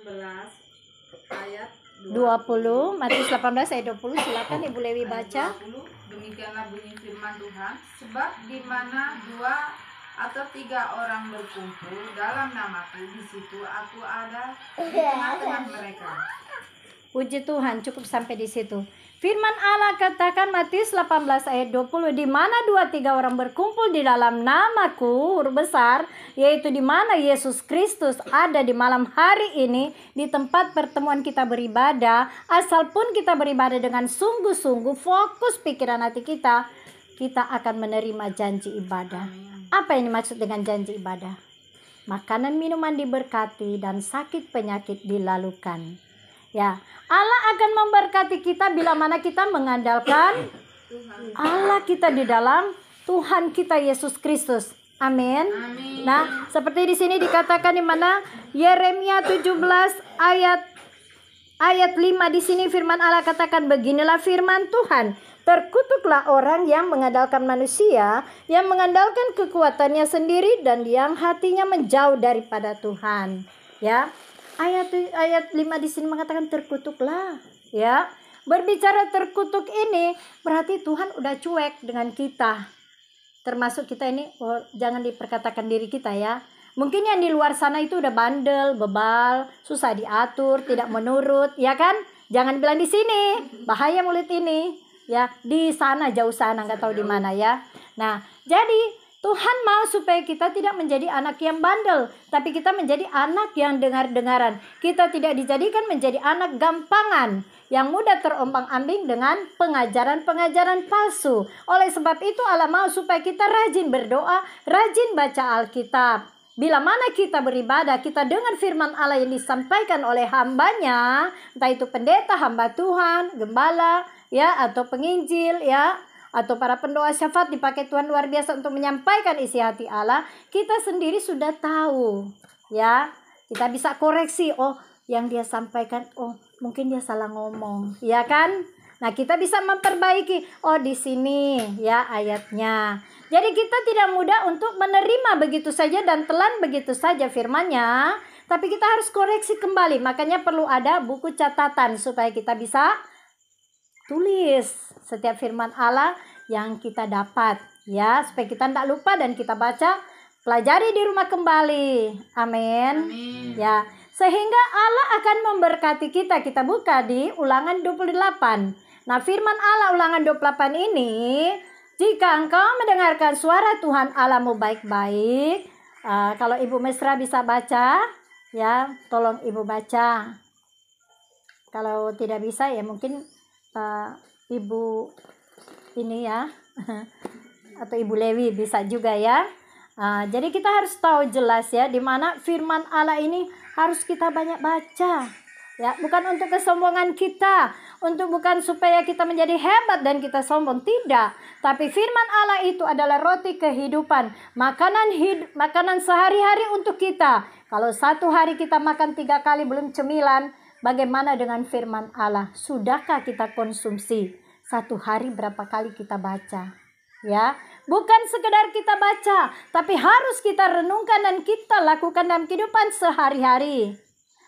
ayat 20, Matius 18 ayat 20. Silakan Ibu Lewi baca. 20, demikianlah bunyi firman Tuhan, sebab di mana 2 atau 3 orang berkumpul dalam namaku, di situ aku ada di tengah-tengah mereka. Puji Tuhan, cukup sampai di situ. Firman Allah katakan Matius 18 ayat 20, di mana 2-3 orang berkumpul di dalam namaku, huruf besar, yaitu di mana Yesus Kristus ada di malam hari ini, di tempat pertemuan kita beribadah, asal pun kita beribadah dengan sungguh-sungguh, fokus pikiran hati kita akan menerima janji ibadah. Apa yang dimaksud dengan janji ibadah? Makanan minuman diberkati dan sakit penyakit dilalukan. Ya, Allah akan memberkati kita bila mana kita mengandalkan Allah kita di dalam Tuhan kita Yesus Kristus. Amin. Nah, seperti di sini dikatakan di mana Yeremia 17 ayat 5 di sini firman Allah katakan, beginilah firman Tuhan, terkutuklah orang yang mengandalkan manusia, yang mengandalkan kekuatannya sendiri dan yang hatinya menjauh daripada Tuhan. Ya. Ayat 5 di sini mengatakan terkutuklah, ya. Berbicara terkutuk ini berarti Tuhan udah cuek dengan kita. Termasuk kita ini, jangan diperkatakan diri kita ya. Mungkin yang di luar sana itu udah bandel, bebal, susah diatur, tidak menurut, ya kan? Jangan bilang di sini, bahaya mulut ini, ya. Di sana jauh sana, nggak tahu di mana ya. Nah, jadi Tuhan mau supaya kita tidak menjadi anak yang bandel, tapi kita menjadi anak yang dengar-dengaran. Kita tidak dijadikan menjadi anak gampangan, yang mudah terombang-ambing dengan pengajaran-pengajaran palsu. Oleh sebab itu Allah mau supaya kita rajin berdoa, rajin baca Alkitab. Bila mana kita beribadah, kita dengar firman Allah yang disampaikan oleh hambanya, entah itu pendeta, hamba Tuhan, gembala, ya, atau penginjil, ya, atau para pendoa syafaat dipakai Tuhan luar biasa untuk menyampaikan isi hati Allah, kita sendiri sudah tahu, ya. Kita bisa koreksi, oh yang dia sampaikan, oh mungkin dia salah ngomong, ya kan? Nah, kita bisa memperbaiki, oh di sini ya ayatnya. Jadi kita tidak mudah untuk menerima begitu saja dan telan begitu saja firman-Nya, tapi kita harus koreksi kembali. Makanya perlu ada buku catatan supaya kita bisa tulis setiap firman Allah yang kita dapat, ya, supaya kita tidak lupa dan kita baca, pelajari di rumah kembali. Amin. Ya, sehingga Allah akan memberkati kita. Kita buka di Ulangan 28. Nah, firman Allah Ulangan 28 ini, jika engkau mendengarkan suara Tuhan Allahmu baik-baik, kalau Ibu Mesra bisa baca, ya, tolong Ibu baca. Kalau tidak bisa ya mungkin Ibu ini ya atau Ibu Lewi bisa juga ya. Jadi kita harus tahu jelas ya, di mana firman Allah ini harus kita banyak baca ya, bukan untuk kesombongan kita, bukan supaya kita menjadi hebat dan kita sombong, tidak, tapi firman Allah itu adalah roti kehidupan, makanan sehari-hari untuk kita. Kalau satu hari kita makan 3 kali belum cemilan, bagaimana dengan firman Allah? Sudahkah kita konsumsi? Satu hari berapa kali kita baca? Ya, bukan sekedar kita baca, tapi harus kita renungkan dan kita lakukan dalam kehidupan sehari-hari.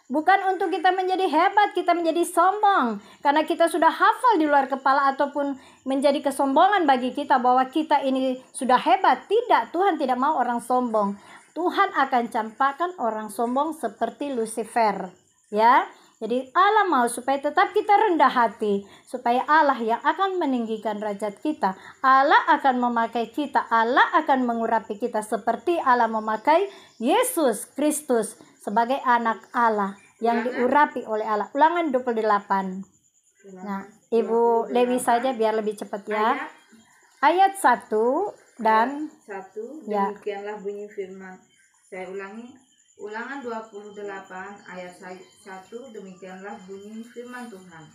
Bukan untuk kita menjadi hebat, kita menjadi sombong, karena kita sudah hafal di luar kepala ataupun menjadi kesombongan bagi kita bahwa kita ini sudah hebat. Tidak, Tuhan tidak mau orang sombong. Tuhan akan campakkan orang sombong seperti Lucifer. Ya, jadi Allah mau supaya tetap kita rendah hati, supaya Allah yang akan meninggikan derajat kita, Allah akan memakai kita, Allah akan mengurapi kita seperti Allah memakai Yesus Kristus sebagai anak Allah yang diurapi oleh Allah. Ulangan 28. Nah, Ibu Lewi saja biar lebih cepat ya. Ayat 1 dan 1, ya. Demikianlah bunyi firman. Saya ulangi. Ulangan 28 ayat 1, demikianlah bunyi firman Tuhan.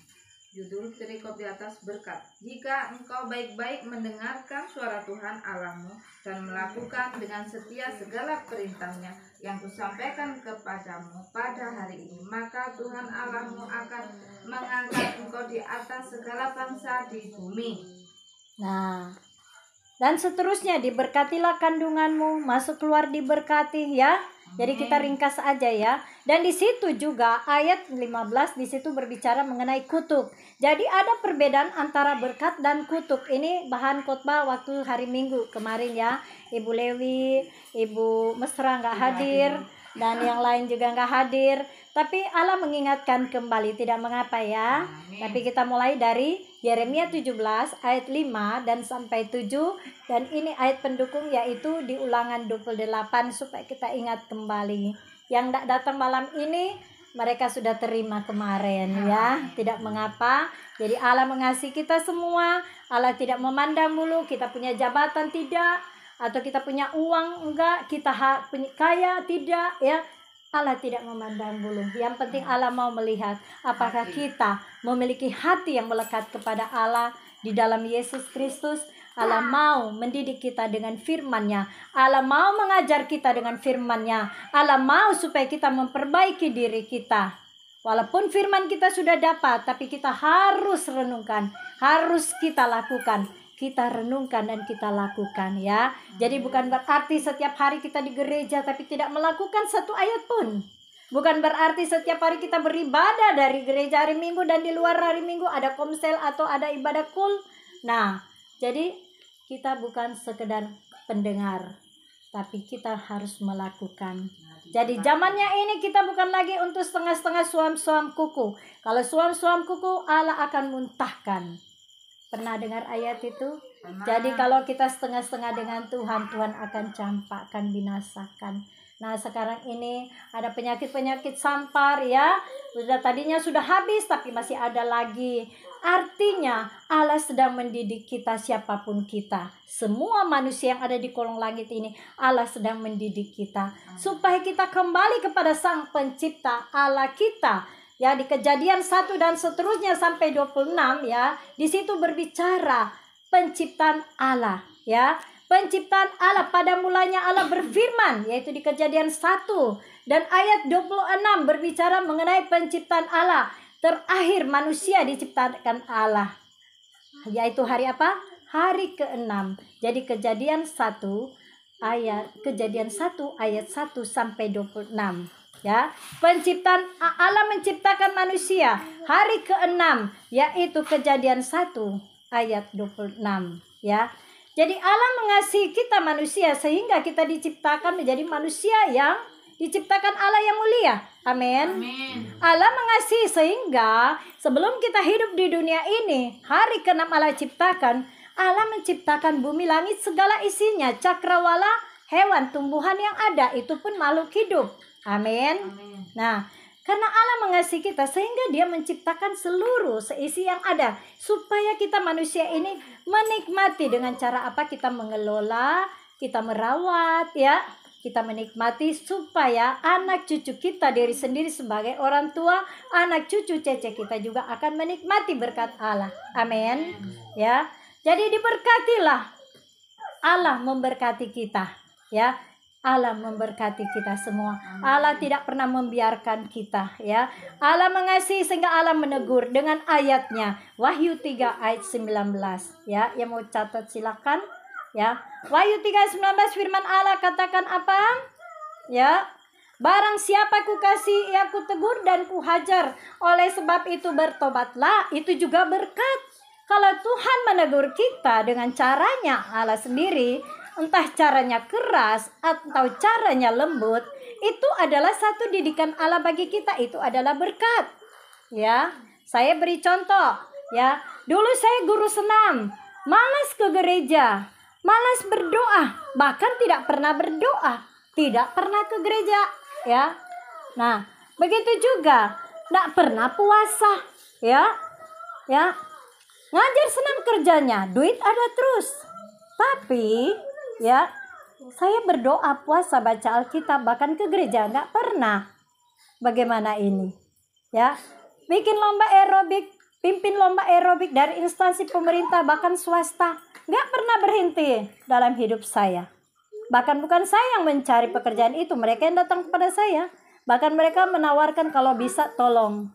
Judul perikop di atas berkat. Jika engkau baik-baik mendengarkan suara Tuhan Allahmu dan melakukan dengan setia segala perintahnya yang kusampaikan kepadamu pada hari ini, maka Tuhan Allahmu akan mengangkat engkau di atas segala bangsa di bumi. Nah, dan seterusnya, diberkatilah kandunganmu, masuk keluar diberkati ya. Jadi kita ringkas aja ya. Dan di situ juga ayat 15 di situ berbicara mengenai kutuk. Jadi ada perbedaan antara berkat dan kutuk. Ini bahan khotbah waktu hari Minggu kemarin ya. Ibu Lewi, Ibu Mesra nggak hadir, dan yang lain juga nggak hadir. Tapi Allah mengingatkan kembali, tidak mengapa ya. Tapi kita mulai dari Yeremia 17 ayat 5 dan sampai 7. Dan ini ayat pendukung yaitu di Ulangan 28 supaya kita ingat kembali. Yang tidak datang malam ini mereka sudah terima kemarin ya. Tidak mengapa. Jadi Allah mengasihi kita semua. Allah tidak memandang bulu kita punya jabatan tidak, atau kita punya uang enggak, kita punya kaya tidak ya. Allah tidak memandang bulu. Yang penting Allah mau melihat apakah kita memiliki hati yang melekat kepada Allah di dalam Yesus Kristus. Allah mau mendidik kita dengan firman-Nya. Allah mau mengajar kita dengan firman-Nya. Allah mau supaya kita memperbaiki diri kita. Walaupun firman kita sudah dapat, tapi kita harus renungkan, harus kita lakukan. Kita renungkan dan kita lakukan ya. Jadi bukan berarti setiap hari kita di gereja tapi tidak melakukan satu ayat pun. Bukan berarti setiap hari kita beribadah dari gereja hari Minggu dan di luar hari Minggu ada komsel atau ada ibadah kul. Nah, jadi kita bukan sekedar pendengar, tapi kita harus melakukan. Jadi zamannya ini kita bukan lagi untuk setengah-setengah suam-suam kuku. Kalau suam-suam kuku Allah akan muntahkan. Pernah dengar ayat itu? Jadi kalau kita setengah-setengah dengan Tuhan, Tuhan akan campakkan, binasakan. Nah sekarang ini ada penyakit-penyakit sampar ya. Tadinya sudah habis tapi masih ada lagi. Artinya Allah sedang mendidik kita siapapun kita. Semua manusia yang ada di kolong langit ini Allah sedang mendidik kita. Supaya kita kembali kepada Sang Pencipta Allah kita. Ya di Kejadian 1 dan seterusnya sampai 26 ya. Di situ berbicara penciptaan Allah ya. Penciptaan Allah, pada mulanya Allah berfirman, yaitu di Kejadian 1 dan ayat 26 berbicara mengenai penciptaan Allah. Terakhir manusia diciptakan Allah. Yaitu hari apa? Hari ke-6. Jadi Kejadian 1 ayat 1 sampai 26. Ya, penciptaan Allah menciptakan manusia hari ke-6 yaitu Kejadian 1 ayat 26 ya. Jadi Allah mengasihi kita manusia sehingga kita diciptakan menjadi manusia yang diciptakan Allah yang mulia. Amin. Allah mengasihi sehingga sebelum kita hidup di dunia ini, hari ke-6 Allah ciptakan, Allah menciptakan bumi langit segala isinya, cakrawala, hewan, tumbuhan yang ada, itu pun makhluk hidup. Amin. Nah, karena Allah mengasihi kita sehingga Dia menciptakan seluruh seisi yang ada supaya kita manusia ini menikmati dengan cara apa kita mengelola, kita merawat ya, kita menikmati supaya anak cucu kita diri sendiri sebagai orang tua, anak cucu cece kita juga akan menikmati berkat Allah. Amin. Ya. Jadi diberkatilah. Allah memberkati kita ya. Allah memberkati kita semua. Allah tidak pernah membiarkan kita ya. Allah mengasihi sehingga Allah menegur dengan ayatnya. Wahyu 3 ayat 19 ya. Yang mau catat silakan ya. Wahyu 3:19 firman Allah katakan apa? Ya. Barang siapa ku kasih ia ku tegur dan ku hajar. Oleh sebab itu bertobatlah, itu juga berkat. Kalau Tuhan menegur kita dengan caranya Allah sendiri, entah caranya keras atau caranya lembut, itu adalah satu didikan Allah bagi kita, itu adalah berkat. Ya, saya beri contoh ya. Dulu saya guru senam, malas ke gereja, malas berdoa, bahkan tidak pernah berdoa, tidak pernah ke gereja ya. Nah, begitu juga tidak pernah puasa ya. Ya. Ngajar senam kerjanya, duit ada terus. Tapi ya, saya berdoa, puasa, baca Alkitab, bahkan ke gereja nggak pernah. Bagaimana ini? Ya, bikin lomba aerobik, pimpin lomba aerobik dari instansi pemerintah bahkan swasta, nggak pernah berhenti dalam hidup saya. Bahkan bukan saya yang mencari pekerjaan itu, mereka yang datang kepada saya. Bahkan mereka menawarkan kalau bisa tolong.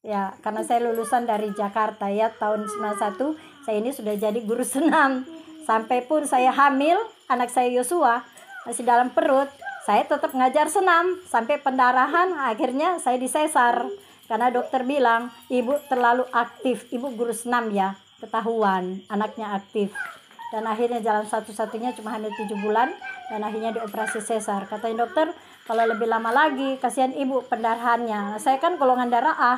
Ya, karena saya lulusan dari Jakarta ya, tahun 91, saya ini sudah jadi guru senam. Sampai pun saya hamil, anak saya Yosua masih dalam perut, saya tetap ngajar senam sampai pendarahan, akhirnya saya disesar karena dokter bilang ibu terlalu aktif, ibu guru senam ya, ketahuan anaknya aktif. Dan akhirnya jalan satu-satunya cuma hamil 7 bulan dan akhirnya dioperasi sesar. Katanya dokter, kalau lebih lama lagi kasihan ibu pendarahannya. Nah, saya kan golongan darah A,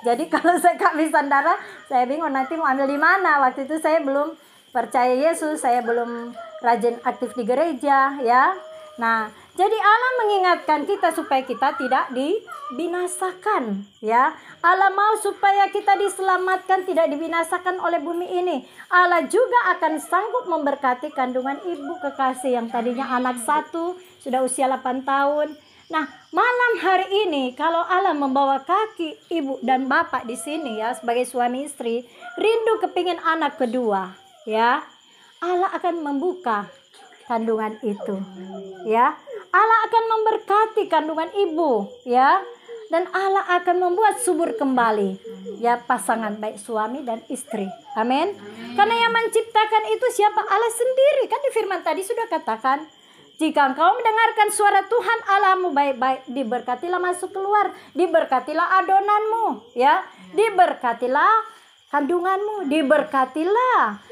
jadi kalau saya kehabisan darah, saya bingung nanti mau ambil di mana. Waktu itu saya belum percaya Yesus, saya belum rajin aktif di gereja ya. Nah, jadi Allah mengingatkan kita supaya kita tidak dibinasakan ya. Allah mau supaya kita diselamatkan, tidak dibinasakan oleh bumi ini. Allah juga akan sanggup memberkati kandungan ibu kekasih yang tadinya anak 1 sudah usia 8 tahun. Nah, malam hari ini kalau Allah membawa kaki ibu dan bapak di sini ya sebagai suami istri, rindu kepingin anak kedua ya. Allah akan membuka kandungan itu ya. Allah akan memberkati kandungan ibu ya, dan Allah akan membuat subur kembali ya pasangan baik suami dan istri. Amin. Karena yang menciptakan itu siapa? Allah sendiri. Kan di firman tadi sudah katakan, jika engkau mendengarkan suara Tuhan Allahmu baik-baik, diberkatilah masuk keluar, diberkatilah adonanmu ya, diberkatilah kandunganmu, diberkatilah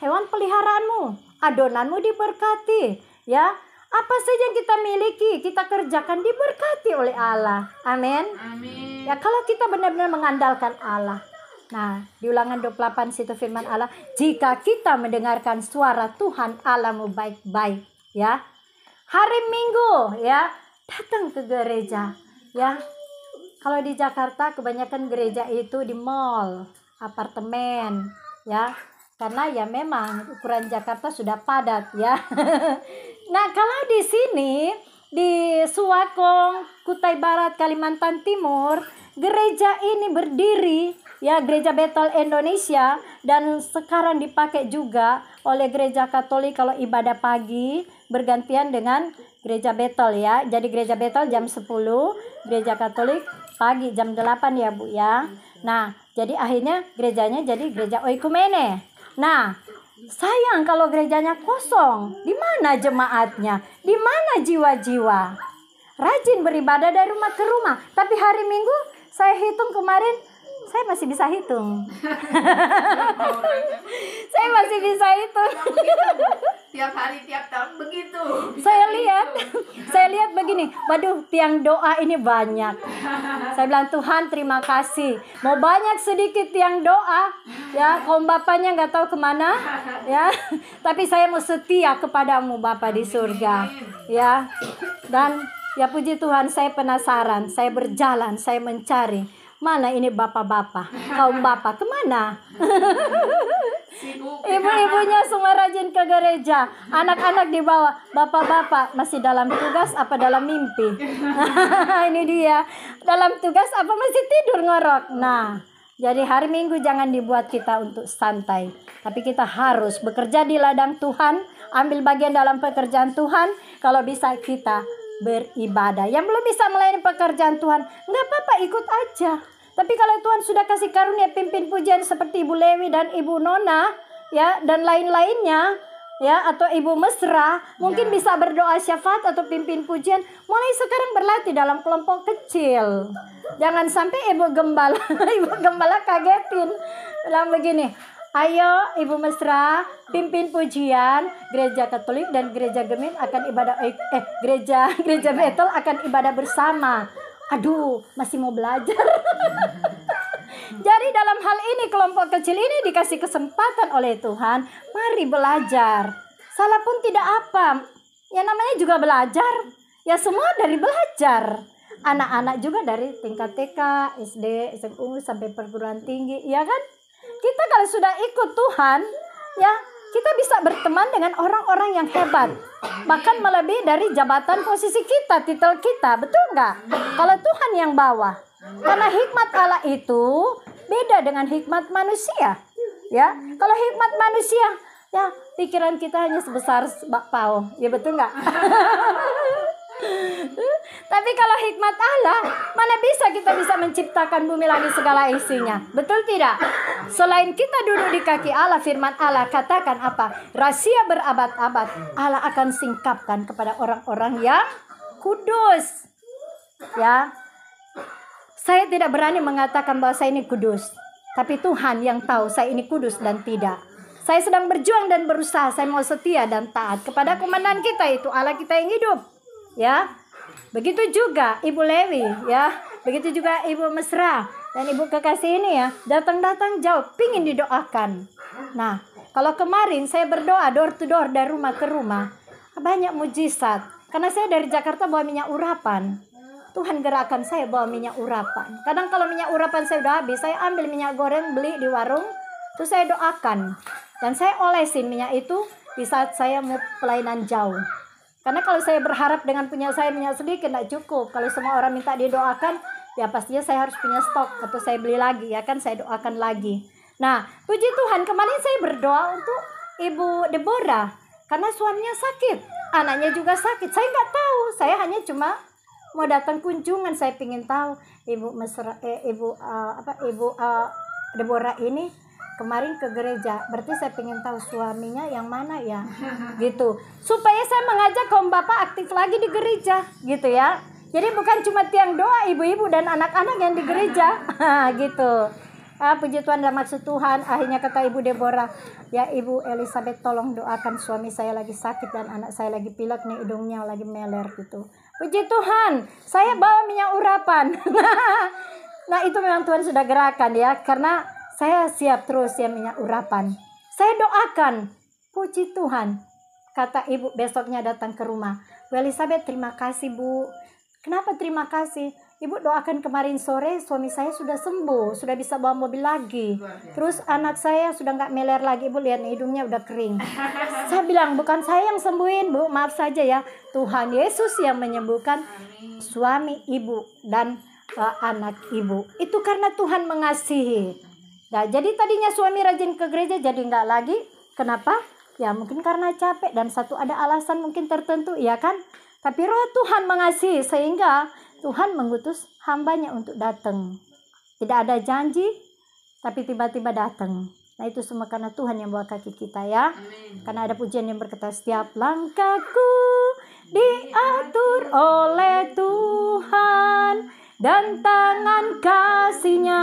hewan peliharaanmu, adonanmu diberkati ya. Apa saja yang kita miliki, kita kerjakan diberkati oleh Allah. Amin. Amin. Ya, kalau kita benar-benar mengandalkan Allah. Nah, di Ulangan 28 situ firman Allah, jika kita mendengarkan suara Tuhan Allahmu baik-baik ya. Hari Minggu ya, datang ke gereja ya. Kalau di Jakarta kebanyakan gereja itu di mall, apartemen ya. Karena ya memang ukuran Jakarta sudah padat ya. Nah, kalau di sini di Suakong, Kutai Barat, Kalimantan Timur, gereja ini berdiri ya, Gereja Betel Indonesia, dan sekarang dipakai juga oleh Gereja Katolik kalau ibadah pagi bergantian dengan Gereja Betel ya. Jadi Gereja Betel jam 10, Gereja Katolik pagi jam 8 ya Bu ya. Nah, jadi akhirnya gerejanya jadi gereja oikumene. Nah, sayang kalau gerejanya kosong. Di mana jemaatnya? Di mana jiwa-jiwa? Rajin beribadah dari rumah ke rumah. Tapi hari Minggu saya hitung kemarin, saya masih bisa hitung. Saya masih bisa hitung. Tiap hari, tiap tahun begitu. Saya lihat begini, waduh, tiang doa ini banyak. Saya bilang, Tuhan terima kasih. Mau banyak sedikit tiang doa, ya, kaum bapaknya nggak tahu kemana, ya. Tapi saya mau setia kepadamu Bapa di surga, ya. Dan ya puji Tuhan, saya penasaran, saya berjalan, saya mencari. Mana ini bapak-bapak, kaum bapak kemana? Ibu-ibunya semua rajin ke gereja, anak-anak di bawah, bapak-bapak masih dalam tugas apa dalam mimpi? Ini dia, dalam tugas apa masih tidur ngorok? Nah, jadi hari Minggu jangan dibuat kita untuk santai, tapi kita harus bekerja di ladang Tuhan, ambil bagian dalam pekerjaan Tuhan. Kalau bisa kita beribadah. Yang belum bisa melayani pekerjaan Tuhan, nggak apa-apa, ikut aja. Tapi kalau Tuhan sudah kasih karunia pimpin pujian seperti Ibu Lewi dan Ibu Nona, ya, dan lain-lainnya, ya, atau Ibu Mesra, mungkin bisa berdoa syafaat atau pimpin pujian. Mulai sekarang berlatih dalam kelompok kecil. Jangan sampai Ibu Gembala kagetin. Bilang begini, ayo Ibu Mesra, pimpin pujian, Gereja Katolik dan Gereja Gemim akan ibadah, Gereja Betel akan ibadah bersama. Aduh, masih mau belajar. Jadi dalam hal ini kelompok kecil ini dikasih kesempatan oleh Tuhan, mari belajar. Salah pun tidak apa, ya namanya juga belajar. Ya semua dari belajar. Anak-anak juga dari tingkat TK, SD, SMA sampai perguruan tinggi, ya kan? Kita kalau sudah ikut Tuhan, ya kita bisa berteman dengan orang-orang yang hebat, bahkan melebihi dari jabatan posisi kita, titel kita, betul nggak? Kalau Tuhan yang bawa, karena hikmat Allah itu beda dengan hikmat manusia, ya. Kalau hikmat manusia, ya pikiran kita hanya sebesar bakpao, ya betul nggak? Tapi kalau hikmat Allah, mana kita bisa menciptakan bumi langit segala isinya. Betul tidak? Selain kita duduk di kaki Allah, firman Allah katakan apa? Rahasia berabad-abad Allah akan singkapkan kepada orang-orang yang kudus. Ya. Saya tidak berani mengatakan bahwa saya ini kudus. Tapi Tuhan yang tahu saya ini kudus dan tidak. Saya sedang berjuang dan berusaha. Saya mau setia dan taat kepada komandan kita, itu Allah kita yang hidup. Ya. Begitu juga Ibu Lewi, ya. Begitu juga Ibu Mesra dan Ibu Kekasih ini ya, datang-datang jauh pingin didoakan. Nah, kalau kemarin saya berdoa door to door dari rumah ke rumah, banyak mujizat. Karena saya dari Jakarta bawa minyak urapan. Tuhan gerakkan saya bawa minyak urapan. Kadang kalau minyak urapan saya udah habis, saya ambil minyak goreng beli di warung, terus saya doakan. Dan saya olesin minyak itu di saat saya mau pelayanan jauh. Karena kalau saya berharap dengan punya saya minyak sedikit tidak cukup. Kalau semua orang minta didoakan, ya pastinya saya harus punya stok atau saya beli lagi, ya kan, saya doakan lagi. Nah, puji Tuhan, kemarin saya berdoa untuk Ibu Deborah karena suaminya sakit, anaknya juga sakit. Saya nggak tahu, saya hanya cuma mau datang kunjungan. Saya ingin tahu Ibu Deborah ini kemarin ke gereja, berarti saya pengen tahu suaminya yang mana ya, gitu. Supaya saya mengajak kaum bapak aktif lagi di gereja, gitu ya. Jadi bukan cuma tiang doa ibu-ibu dan anak-anak yang di gereja, gitu. Puji Tuhan dan maksud Tuhan. Akhirnya kata Ibu Deborah, ya Ibu Elizabeth tolong doakan suami saya lagi sakit dan anak saya lagi pilek nih, hidungnya lagi meler gitu. Puji Tuhan, saya bawa minyak urapan. Nah itu memang Tuhan sudah gerakan ya, karena saya siap terus ya minyak urapan. Saya doakan. Puji Tuhan. Kata ibu besoknya datang ke rumah. Bu Elizabeth, terima kasih Bu. Kenapa terima kasih? Ibu doakan kemarin sore suami saya sudah sembuh. Sudah bisa bawa mobil lagi. Terus anak saya sudah nggak meler lagi. Ibu lihat hidungnya udah kering. Saya bilang bukan saya yang sembuhin Bu. Maaf saja ya. Tuhan Yesus yang menyembuhkan suami ibu dan anak ibu. Itu karena Tuhan mengasihi. Nah, jadi tadinya suami rajin ke gereja jadi enggak lagi. Kenapa? Ya mungkin karena capek dan satu ada alasan mungkin tertentu, ya kan? Tapi Roh Tuhan mengasihi sehingga Tuhan mengutus hambanya untuk datang. Tidak ada janji, tapi tiba-tiba datang. Nah itu semua karena Tuhan yang bawa kaki kita ya. Amin. Karena ada pujian yang berkata, setiap langkahku diatur oleh Tuhan dan tangan kasih-Nya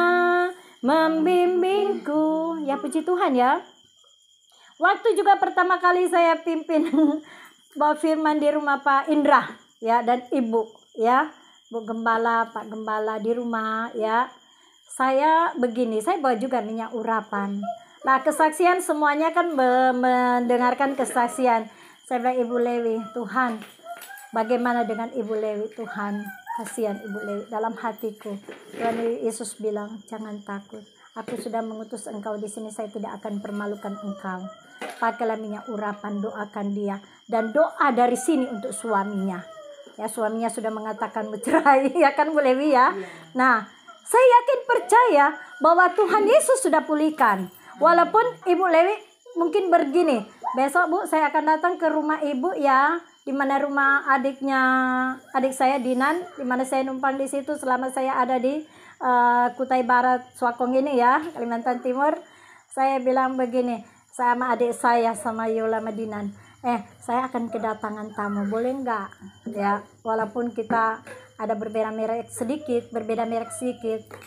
membimbingku. Ya puji Tuhan ya. Waktu juga pertama kali saya pimpin bawa firman di rumah Pak Indra ya dan Ibu ya, Bu Gembala, Pak Gembala di rumah ya. Saya begini, saya bawa juga minyak urapan. Nah, kesaksian semuanya kan mendengarkan kesaksian. Saya bilang Ibu Lewi, Tuhan, bagaimana dengan Ibu Lewi? Tuhan, kasihan Ibu Lewi dalam hatiku. Tuhan Yesus bilang, jangan takut. Aku sudah mengutus engkau di sini, saya tidak akan permalukan engkau. Pakailah minyak urapan, doakan dia. Dan doa dari sini untuk suaminya. Ya, suaminya sudah mengatakan bercerai, ya kan Bu Lewi ya. Nah, saya yakin percaya bahwa Tuhan Yesus sudah pulihkan. Walaupun Ibu Lewi mungkin begini, besok Bu saya akan datang ke rumah Ibu ya. Di mana rumah adik saya Dinan, di mana saya numpang di situ selama saya ada di Kutai Barat Swakong ini ya, Kalimantan Timur. Saya bilang begini sama adik saya, sama Yola Madinan, saya akan kedatangan tamu, boleh nggak? Ya, walaupun kita ada berbeda merek sedikit,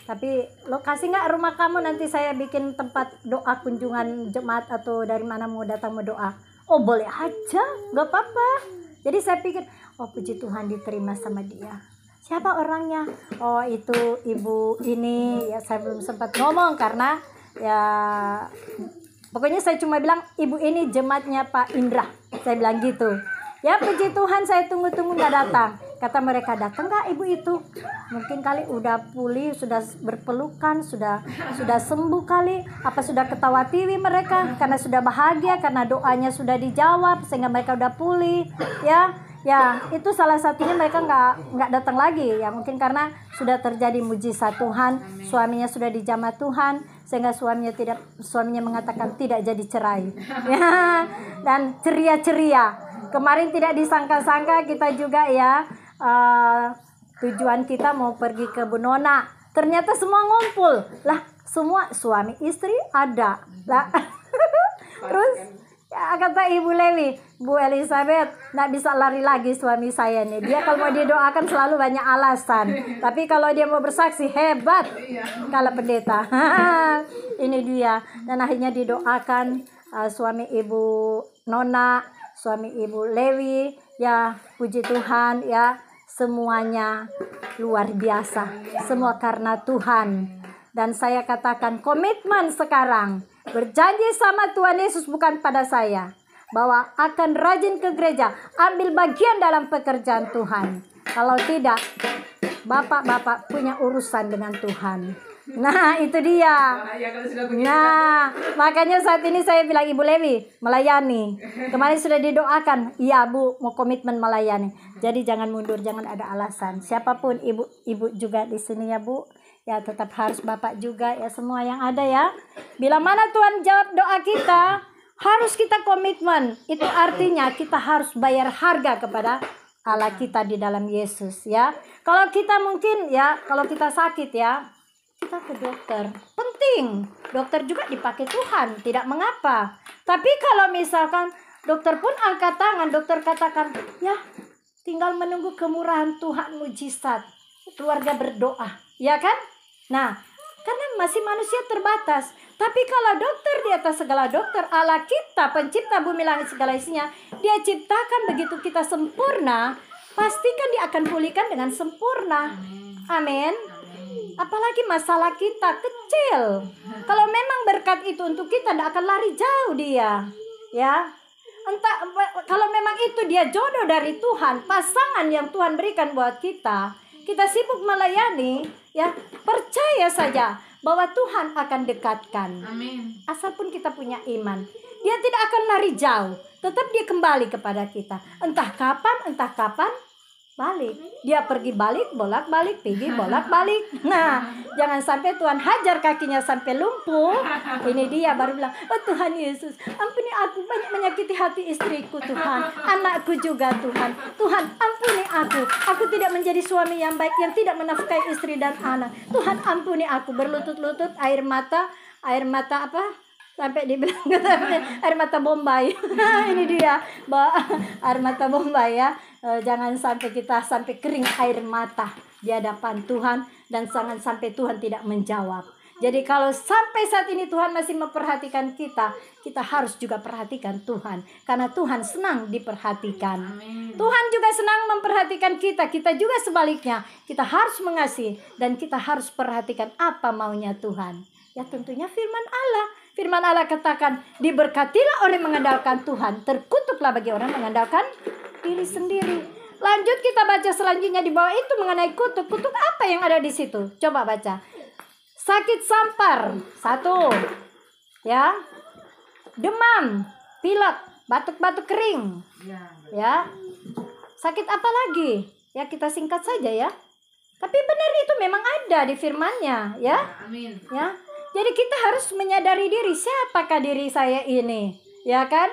tapi lokasi nggak rumah kamu, nanti saya bikin tempat doa kunjungan jemaat atau dari mana mau datang mau doa. Oh boleh aja, nggak apa-apa. Jadi saya pikir, oh puji Tuhan diterima sama dia. Siapa orangnya? Oh itu ibu ini. Ya saya belum sempat ngomong karena ya pokoknya saya cuma bilang ibu ini jemaatnya Pak Indra. Saya bilang gitu. Ya puji Tuhan, saya tunggu-tunggu nggak datang. Kata mereka, datang nggak ibu itu? Mungkin kali udah pulih, sudah berpelukan, sudah sembuh kali. Apa sudah ketawa TV mereka karena sudah bahagia, karena doanya sudah dijawab sehingga mereka udah pulih. Ya itu salah satunya mereka nggak datang lagi ya, mungkin karena sudah terjadi mujizat Tuhan. Suaminya sudah dijamah Tuhan sehingga suaminya mengatakan tidak jadi cerai ya, dan ceria-ceria. Kemarin tidak disangka-sangka kita juga ya tujuan kita mau pergi ke Bu Nona. Ternyata semua ngumpul. Lah, semua suami istri ada. Lah. Terus kata Ibu Lewi, Bu Elizabeth, nggak bisa lari lagi suami saya nih. Dia kalau mau didoakan selalu banyak alasan. Tapi kalau dia mau bersaksi, hebat. Kalau pendeta. Ini dia. Dan akhirnya didoakan suami Ibu Nona, suami Ibu Lewi. Ya, puji Tuhan ya. Semuanya luar biasa. Semua karena Tuhan. Dan saya katakan komitmen sekarang. Berjanji sama Tuhan Yesus bukan pada saya. Bahwa akan rajin ke gereja. Ambil bagian dalam pekerjaan Tuhan. Kalau tidak, bapak-bapak punya urusan dengan Tuhan. Nah, itu dia. Nah, makanya saat ini saya bilang Ibu Lewi melayani. Kemarin sudah didoakan, iya Bu, mau komitmen melayani. Jadi jangan mundur, jangan ada alasan. Siapapun ibu juga di sini ya Bu. Ya tetap harus bapak juga ya, semua yang ada ya. Bila mana Tuhan jawab doa kita, harus kita komitmen. Itu artinya kita harus bayar harga kepada Allah kita di dalam Yesus ya. Kalau kita mungkin ya, kalau kita sakit ya, kita ke dokter. Penting. Dokter juga dipakai Tuhan, tidak mengapa. Tapi kalau misalkan dokter pun angkat tangan, dokter katakan, ya tinggal menunggu kemurahan Tuhan, mujizat. Keluarga berdoa, ya kan? Nah, karena masih manusia terbatas. Tapi kalau dokter di atas segala dokter, Allah kita, pencipta bumi langit segala isinya, Dia ciptakan begitu kita sempurna, pastikan Dia akan pulihkan dengan sempurna. Amin. Apalagi masalah kita kecil. Kalau memang berkat itu untuk kita, tidak akan lari jauh dia. Ya, entah kalau memang itu dia jodoh dari Tuhan, pasangan yang Tuhan berikan buat kita, kita sibuk melayani, ya percaya saja bahwa Tuhan akan dekatkan. Amin. Asal pun kita punya iman, dia tidak akan lari jauh. Tetap dia kembali kepada kita. Entah kapan balik. Dia pergi balik, bolak-balik, pergi bolak-balik. Nah, jangan sampai Tuhan hajar kakinya sampai lumpuh. Ini dia baru bilang, oh Tuhan Yesus, ampuni aku banyak menyakiti hati istriku Tuhan. Anakku juga Tuhan. Tuhan ampuni aku. Aku tidak menjadi suami yang baik, yang tidak menafkahi istri dan anak. Tuhan ampuni aku. Berlutut-lutut, air mata apa? Sampai dibilang air mata Bombay. Ini dia, air mata Bombay ya. Jangan sampai kita sampai kering air mata di hadapan Tuhan, dan jangan sampai Tuhan tidak menjawab. Jadi kalau sampai saat ini Tuhan masih memperhatikan kita, kita harus juga perhatikan Tuhan, karena Tuhan senang diperhatikan. Amin. Tuhan juga senang memperhatikan kita. Kita juga sebaliknya, kita harus mengasihi dan kita harus perhatikan apa maunya Tuhan. Ya tentunya firman Allah. Firman Allah katakan, diberkatilah orang mengandalkan Tuhan, terkutuklah bagi orang mengandalkan diri sendiri. Lanjut kita baca selanjutnya di bawah itu mengenai kutuk. Kutuk apa yang ada di situ? Coba baca. Sakit sampar, 1. Ya. Demam, pilek, batuk-batuk kering. Ya. Sakit apa lagi? Ya kita singkat saja ya. Tapi benar itu memang ada di firman-Nya, ya. Amin. Ya. Jadi kita harus menyadari diri, siapakah diri saya ini? Ya kan?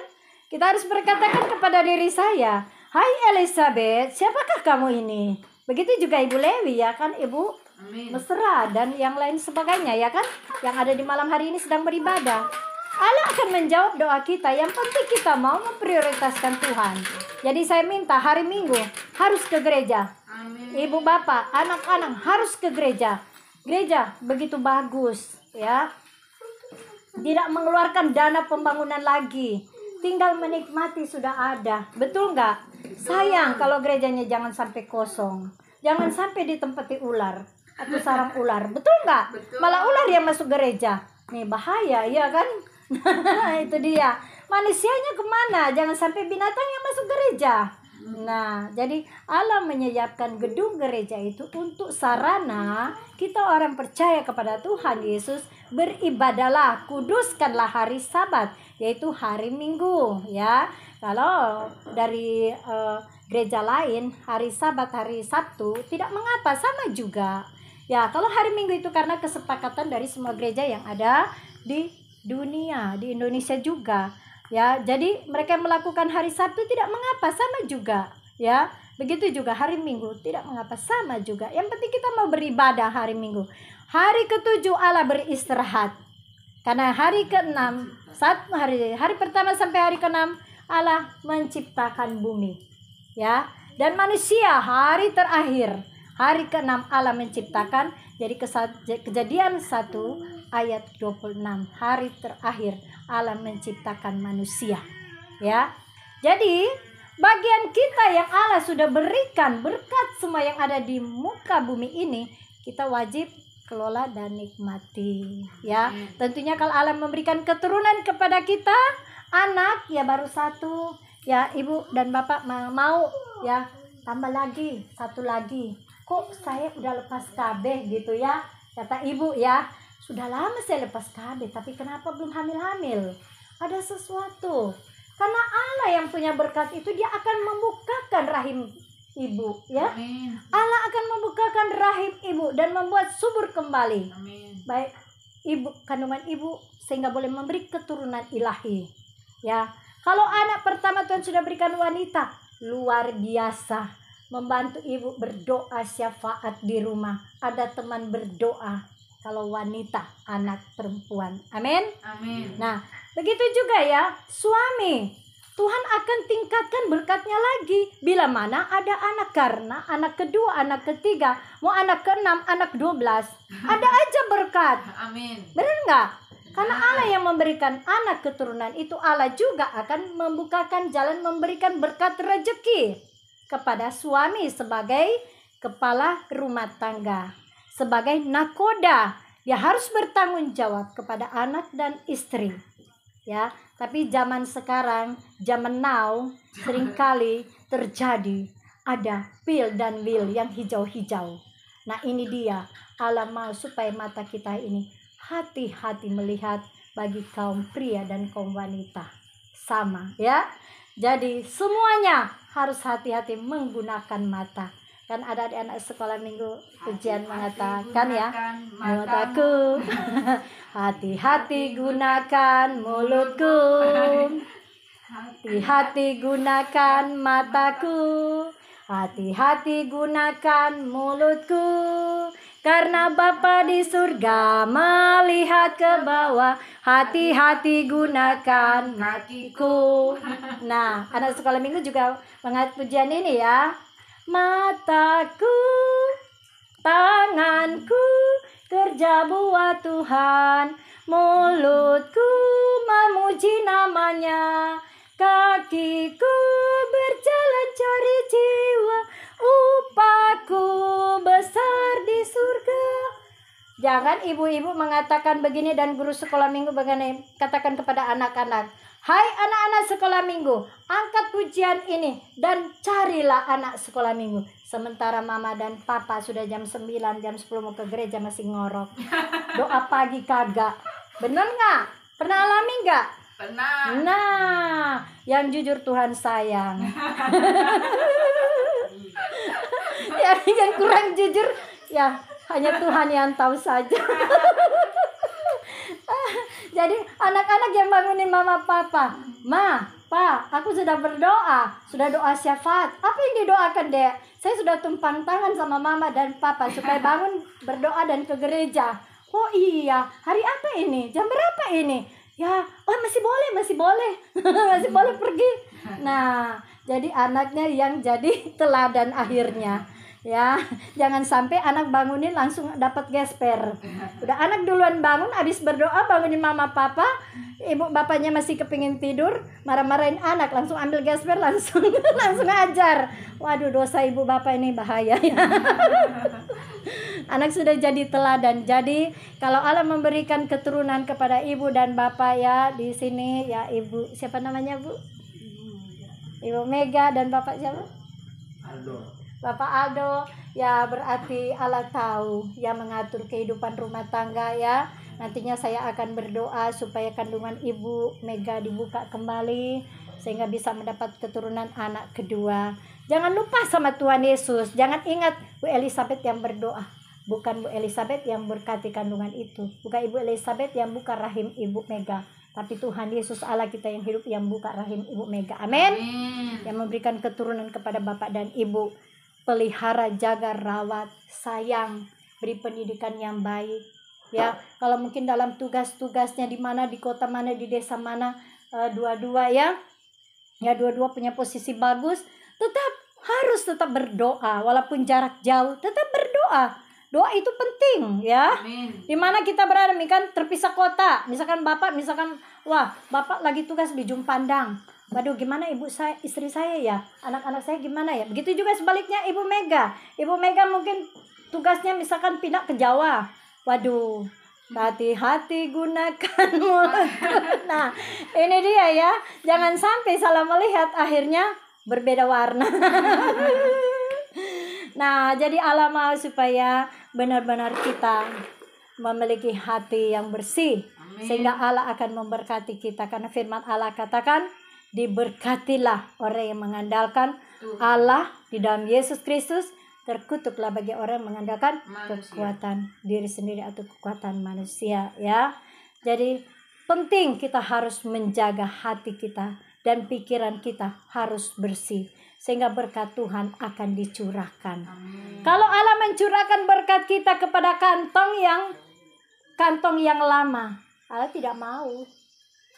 Kita harus berkatakan kepada diri saya, hai Elizabeth, siapakah kamu ini? Begitu juga Ibu Lewi, ya kan Ibu? Amin. Mesra dan yang lain sebagainya, ya kan? Yang ada di malam hari ini sedang beribadah. Allah akan menjawab doa kita. Yang penting kita mau memprioritaskan Tuhan. Jadi saya minta hari Minggu harus ke gereja. Amin. Ibu bapak, anak-anak harus ke gereja. Gereja begitu bagus, ya. Tidak mengeluarkan dana pembangunan lagi. Tinggal menikmati sudah ada. Betul nggak? Sayang kalau gerejanya jangan sampai kosong. Jangan sampai ditempati ular atau sarang ular. Betul nggak? Betul. Malah ular yang masuk gereja. Nih bahaya, ya kan? Itu dia. Manusianya kemana? Jangan sampai binatang yang masuk gereja. Nah, jadi Allah menyiapkan gedung gereja itu untuk sarana kita orang percaya kepada Tuhan Yesus beribadahlah, kuduskanlah hari Sabat, yaitu hari Minggu, ya. Kalau dari gereja lain hari Sabat, hari Sabtu tidak mengapa, sama juga. Ya, kalau hari Minggu itu karena kesepakatan dari semua gereja yang ada di dunia, di Indonesia juga. Ya, jadi mereka melakukan hari Sabtu tidak mengapa, sama juga, ya. Begitu juga hari Minggu, tidak mengapa, sama juga. Yang penting kita mau beribadah hari Minggu. Hari ke-7 Allah beristirahat. Karena hari ke-6, hari pertama sampai hari ke-6 Allah menciptakan bumi. Ya, dan manusia hari terakhir, hari ke-6 Allah menciptakan. Jadi Kejadian 1 ayat 26, hari terakhir Allah menciptakan manusia. Ya. Jadi bagian kita yang Allah sudah berikan berkat semua yang ada di muka bumi ini, kita wajib kelola dan nikmati. Ya, tentunya kalau Allah memberikan keturunan kepada kita, anak ya baru 1, ya ibu dan bapak mau ya tambah lagi 1 lagi. Kok saya udah lepas KB gitu ya, kata ibu ya, sudah lama saya lepas KB, tapi kenapa belum hamil-hamil? Ada sesuatu. Karena Allah yang punya berkat itu, dia akan membukakan rahim ibu, ya. Amin. Allah akan membukakan rahim ibu dan membuat subur kembali. Amin. Baik ibu, kandungan ibu, sehingga boleh memberi keturunan ilahi. Ya, kalau anak pertama Tuhan sudah berikan wanita, luar biasa, membantu ibu berdoa syafaat di rumah. Ada teman berdoa kalau wanita, anak perempuan. Amin. Amin. Nah, begitu juga ya suami. Tuhan akan tingkatkan berkatnya lagi bila mana ada anak, karena anak kedua, anak ketiga, mau anak ke-6, anak 12, ada aja berkat. Amin. Benar nggak? Karena Allah yang memberikan anak keturunan itu, Allah juga akan membukakan jalan, memberikan berkat rezeki kepada suami sebagai kepala rumah tangga, sebagai nakoda. Dia harus bertanggung jawab kepada anak dan istri. Ya, tapi zaman sekarang, zaman now, seringkali terjadi ada pil dan wil yang hijau-hijau. Nah, ini dia Allah mau supaya mata kita ini hati-hati melihat bagi kaum pria dan kaum wanita. Sama ya. Jadi semuanya harus hati-hati menggunakan mata. Kan ada di anak sekolah minggu ujian mengatakan ya, mataku, hati-hati gunakan mulutku, hati-hati gunakan mataku, hati-hati gunakan mulutku, karena Bapa di surga melihat ke bawah, hati-hati gunakan kakiku. Nah, anak sekolah minggu juga mengat pujian ini ya. Mataku, tanganku, kerja buat Tuhan, mulutku memuji namanya, kakiku berjalan cari jiwa, upahku besar di surga. Jangan ibu-ibu mengatakan begini dan guru sekolah minggu begini, katakan kepada anak-anak, hai anak-anak sekolah minggu, angkat pujian ini dan carilah anak sekolah minggu. Sementara mama dan papa sudah jam 9, jam 10 mau ke gereja masih ngorok. Doa pagi kagak. Bener nggak? Pernah alami nggak? Pernah. Nah, yang jujur Tuhan sayang. Yang kurang jujur ya hanya Tuhan yang tahu saja. Jadi anak-anak yang bangunin mama papa, ma, pa, aku sudah berdoa, sudah doa syafaat. Apa yang didoakan dek? Saya sudah tumpang tangan sama mama dan papa supaya bangun berdoa dan ke gereja. Oh iya, hari apa ini? Jam berapa ini? Ya, oh masih boleh, masih boleh pergi. Nah, jadi anaknya yang jadi teladan akhirnya. Ya, jangan sampai anak bangunin langsung dapat gesper. Udah anak duluan bangun, habis berdoa bangunin mama papa, ibu bapaknya masih kepingin tidur, marah-marahin anak, langsung ambil gesper, langsung ajar. Waduh, dosa ibu bapak ini bahaya ya. Anak sudah jadi teladan. Jadi kalau Allah memberikan keturunan kepada ibu dan bapak ya di sini ya, ibu siapa namanya bu? Ibu Mega dan bapak siapa? Aldo. Bapak Aldo, ya berarti Allah tahu yang mengatur kehidupan rumah tangga ya. Nantinya saya akan berdoa supaya kandungan ibu Mega dibuka kembali sehingga bisa mendapat keturunan anak kedua. Jangan lupa sama Tuhan Yesus. Jangan ingat Bu Elizabeth yang berdoa. Bukan Bu Elizabeth yang berkati kandungan itu. Bukan Ibu Elizabeth yang buka rahim Ibu Mega. tapi Tuhan Yesus Allah kita yang hidup yang buka rahim Ibu Mega. Amin. Yang memberikan keturunan kepada Bapak dan Ibu. Pelihara, jaga, rawat, sayang, beri pendidikan yang baik. Ya, kalau mungkin dalam tugas-tugasnya di mana, di kota mana, di desa mana, dua-dua ya. Ya, dua-dua punya posisi bagus, harus tetap berdoa walaupun jarak jauh, tetap berdoa. Doa itu penting ya. Amin. Dimana kita berada, kan terpisah kota. Misalkan Bapak, Bapak lagi tugas di Ujung Pandang. Waduh, gimana istri saya ya? Anak-anak saya gimana ya? Begitu juga sebaliknya Ibu Mega. Ibu Mega mungkin tugasnya misalkan pindah ke Jawa. Waduh, hati-hati gunakan mulut. Nah, ini dia ya. Jangan sampai salah melihat, akhirnya berbeda warna. Nah, jadi Allah mau supaya benar-benar kita memiliki hati yang bersih. Amin. Sehingga Allah akan memberkati kita. Karena firman Allah katakan, diberkatilah orang yang mengandalkan Allah di dalam Yesus Kristus. Terkutuklah bagi orang yang mengandalkan kekuatan diri sendiri atau kekuatan manusia ya. Jadi penting kita harus menjaga hati kita dan pikiran kita harus bersih. Sehingga berkat Tuhan akan dicurahkan. Amin. Kalau Allah mencurahkan berkat kita kepada kantong yang lama, Allah tidak mau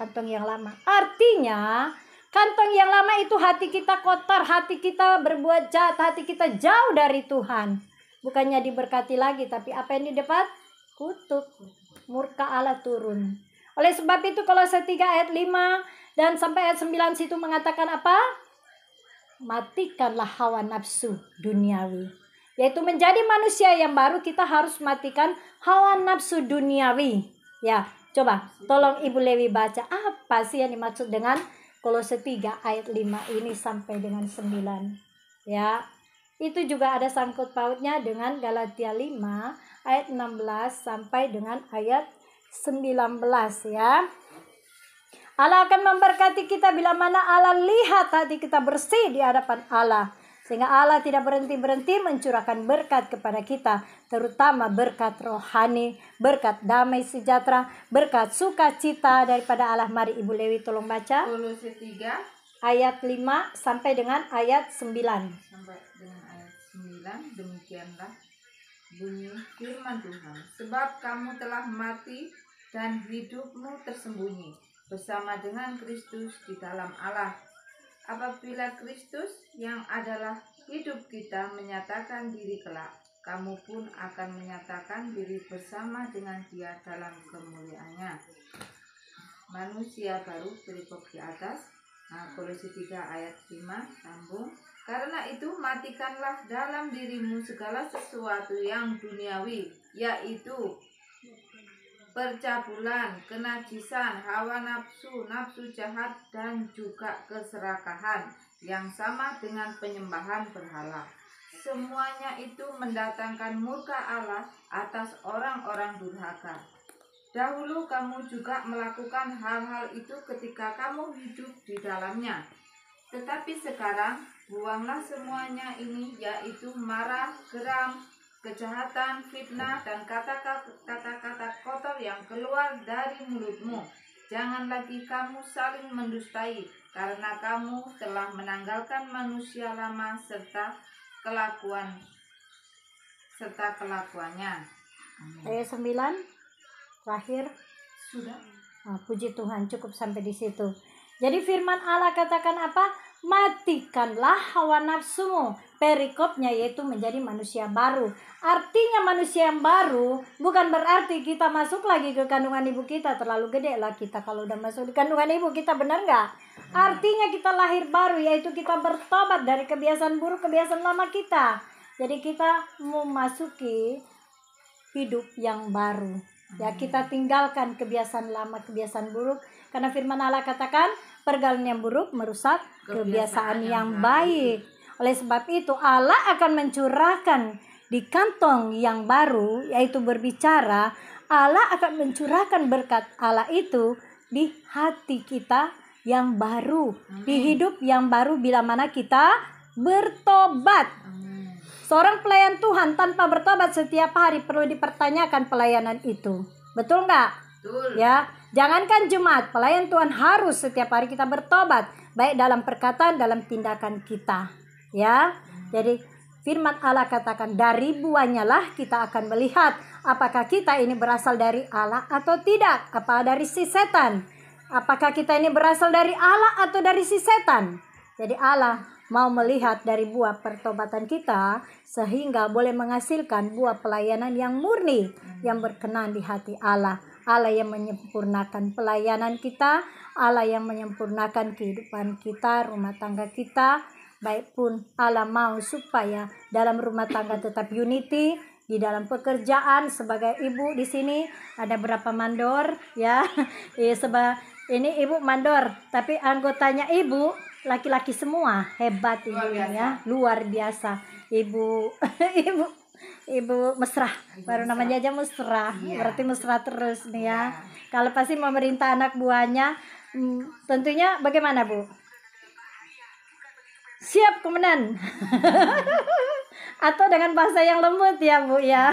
kantong yang lama. Artinya kantong yang lama itu hati kita kotor, hati kita berbuat jahat, hati kita jauh dari Tuhan. Bukannya diberkati lagi, tapi apa yang didapat? Kutuk, murka Allah turun. Oleh sebab itu Kolose 3 ayat 5 dan sampai ayat 9 situ mengatakan apa? Matikanlah hawa nafsu duniawi. Yaitu menjadi manusia yang baru, kita harus matikan hawa nafsu duniawi. Ya, coba tolong Ibu Lewi baca apa sih yang dimaksud dengan Kolose 3 ayat 5 ini sampai dengan 9. Ya, itu juga ada sangkut pautnya dengan Galatia 5 ayat 16 sampai dengan ayat 19 ya. Allah akan memberkati kita bila mana Allah lihat hati kita bersih di hadapan Allah. Sehingga Allah tidak berhenti-berhenti mencurahkan berkat kepada kita. Terutama berkat rohani, berkat damai sejahtera, berkat sukacita daripada Allah. Mari Ibu Lewi tolong baca. Kolose 3 ayat 5 sampai dengan ayat 9. sampai dengan ayat 9. Demikianlah bunyi firman Tuhan. Sebab kamu telah mati dan hidupmu tersembunyi bersama dengan Kristus di dalam Allah. Apabila Kristus yang adalah hidup kita menyatakan diri kelak, kamu pun akan menyatakan diri bersama dengan Dia dalam kemuliaannya. Manusia baru perikop di atas. Kolose 3 ayat 5 sambung. Karena itu matikanlah dalam dirimu segala sesuatu yang duniawi, yaitu percabulan, kenajisan, hawa nafsu, nafsu jahat, dan juga keserakahan yang sama dengan penyembahan berhala. Semuanya itu mendatangkan murka Allah atas orang-orang durhaka. Dahulu kamu juga melakukan hal-hal itu ketika kamu hidup di dalamnya. Tetapi sekarang buanglah semuanya ini, yaitu marah, geram, kejahatan, fitnah, dan kata-kata kotor yang keluar dari mulutmu. Jangan lagi kamu saling mendustai, karena kamu telah menanggalkan manusia lama serta kelakuannya. Ayat 9 terakhir. Sudah. Puji Tuhan, cukup sampai di situ. Jadi firman Allah katakan apa? Matikanlah hawa nafsumu. Perikopnya yaitu menjadi manusia baru. Artinya manusia yang baru bukan berarti kita masuk lagi ke kandungan ibu kita. Terlalu gede lah kita kalau udah masuk di kandungan ibu kita, benar nggak? Artinya kita lahir baru, yaitu kita bertobat dari kebiasaan buruk, kebiasaan lama kita. Jadi kita memasuki hidup yang baru. Ya, kita tinggalkan kebiasaan lama, kebiasaan buruk. Karena firman Allah katakan pergaulan yang buruk merusak kebiasaan yang baik. Oleh sebab itu Allah akan mencurahkan di kantong yang baru, yaitu berbicara. Allah akan mencurahkan berkat Allah itu di hati kita yang baru, di hidup yang baru bila mana kita bertobat. Seorang pelayan Tuhan tanpa bertobat setiap hari perlu dipertanyakan pelayanan itu. Betul nggak? Betul. Ya, jangankan jemaat, pelayan Tuhan harus setiap hari kita bertobat, baik dalam perkataan, dalam tindakan kita. Ya, jadi firman Allah katakan dari buahnya lah kita akan melihat apakah kita ini berasal dari Allah atau tidak, apa dari si setan. Apakah kita ini berasal dari Allah atau dari si setan. Jadi Allah mau melihat dari buah pertobatan kita sehingga boleh menghasilkan buah pelayanan yang murni, yang berkenan di hati Allah. Allah yang menyempurnakan pelayanan kita, Allah yang menyempurnakan kehidupan kita, rumah tangga kita. Baik pun Allah mau supaya dalam rumah tangga tetap unity, di dalam pekerjaan sebagai ibu di sini ada berapa mandor ya. Ini ibu mandor, tapi anggotanya ibu laki-laki semua, hebat ibu ya, luar biasa. Ibu ibu mesra, baru namanya aja mesra, berarti mesra terus nih ya. Kalau pasti memerintah anak buahnya, tentunya bagaimana Bu? Siap komandan. Atau dengan bahasa yang lembut ya Bu ya.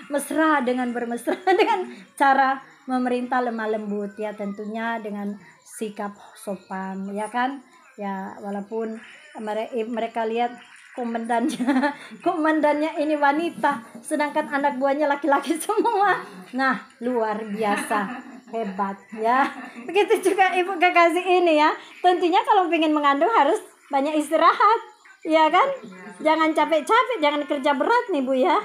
Mesra dengan bermesra dengan cara memerintah lemah lembut ya, tentunya dengan sikap sopan ya kan ya, walaupun mereka lihat komandannya ini wanita sedangkan anak buahnya laki-laki semua. Nah, luar biasa, hebat ya. Begitu juga ibu kekasih ini ya, tentunya kalau ingin mengandung harus banyak istirahat ya kan, jangan capek-capek, jangan kerja berat nih Bu ya.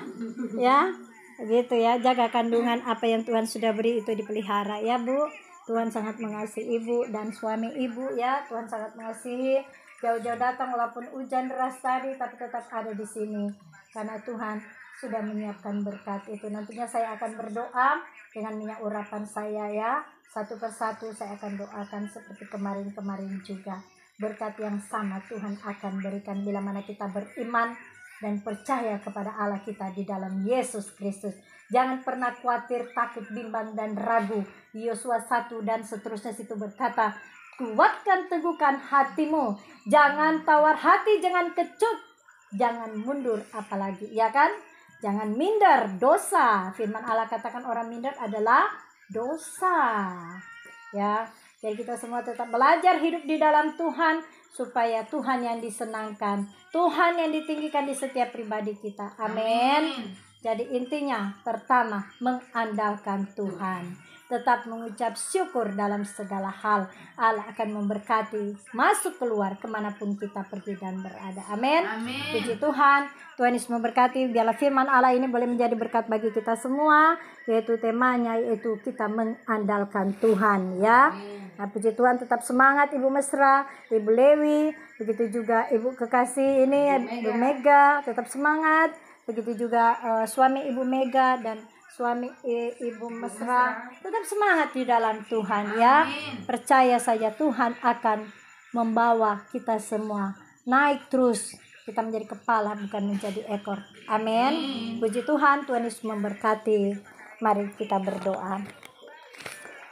Ya gitu ya, jaga kandungan, apa yang Tuhan sudah beri itu dipelihara ya Bu. Tuhan sangat mengasihi ibu dan suami ibu ya. Tuhan sangat mengasihi, jauh-jauh datang walaupun hujan deras tadi tapi tetap ada di sini karena Tuhan sudah menyiapkan berkat itu. Nantinya saya akan berdoa dengan minyak urapan saya ya, satu persatu saya akan doakan seperti kemarin-kemarin juga. Berkat yang sama Tuhan akan berikan bila mana kita beriman dan percaya kepada Allah kita di dalam Yesus Kristus. Jangan pernah khawatir, takut, bimbang, dan ragu. Yosua 1 dan seterusnya situ berkata, kuatkan, teguhkan hatimu. Jangan tawar hati, jangan kecut, jangan mundur apalagi. Ya kan? Jangan minder, dosa. Firman Allah katakan orang minder adalah dosa. Ya, jadi kita semua tetap belajar hidup di dalam Tuhan, supaya Tuhan yang disenangkan, Tuhan yang ditinggikan di setiap pribadi kita. Amin. Jadi intinya pertama, mengandalkan Tuhan, tetap mengucap syukur dalam segala hal. Allah akan memberkati masuk keluar kemanapun kita pergi dan berada. Amin. Puji Tuhan. Tuhan Yesus memberkati. Biarlah firman Allah ini boleh menjadi berkat bagi kita semua, yaitu temanya yaitu kita mengandalkan Tuhan ya. Nah, puji Tuhan, tetap semangat Ibu Mesra, Ibu Lewi, begitu juga Ibu kekasih ini Ibu Mega, tetap semangat. Begitu juga suami Ibu Mega dan suami Ibu Mesra, tetap semangat di dalam Tuhan ya. Percaya saja Tuhan akan membawa kita semua naik terus. Kita menjadi kepala bukan menjadi ekor. Amin. Puji Tuhan, Tuhan Yesus memberkati. Mari kita berdoa.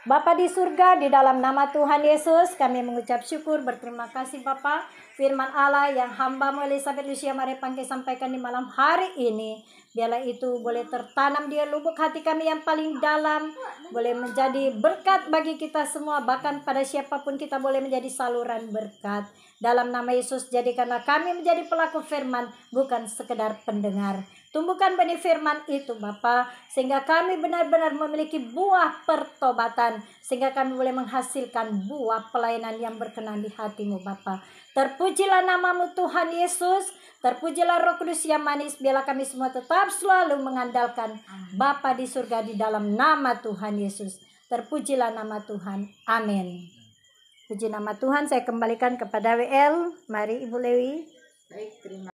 Bapa di surga, di dalam nama Tuhan Yesus kami mengucap syukur, berterima kasih Bapa. Firman Allah yang hamba-Mu Elizabeth Lucia Maria Pangke sampaikan di malam hari ini, biarlah itu boleh tertanam di lubuk hati kami yang paling dalam, boleh menjadi berkat bagi kita semua, bahkan pada siapapun kita boleh menjadi saluran berkat. Dalam nama Yesus, jadikanlah kami menjadi pelaku firman, bukan sekedar pendengar. Tumbuhkan benih firman itu Bapa, sehingga kami benar-benar memiliki buah pertobatan, sehingga kami boleh menghasilkan buah pelayanan yang berkenan di hati-Mu Bapa. Terpujilah nama-Mu Tuhan Yesus, terpujilah Roh Kudus yang manis, biarlah kami semua tetap selalu mengandalkan Bapa di surga di dalam nama Tuhan Yesus. Terpujilah nama Tuhan. Amin. Puji nama Tuhan, saya kembalikan kepada WL. Mari Ibu Lewi. Baik, terima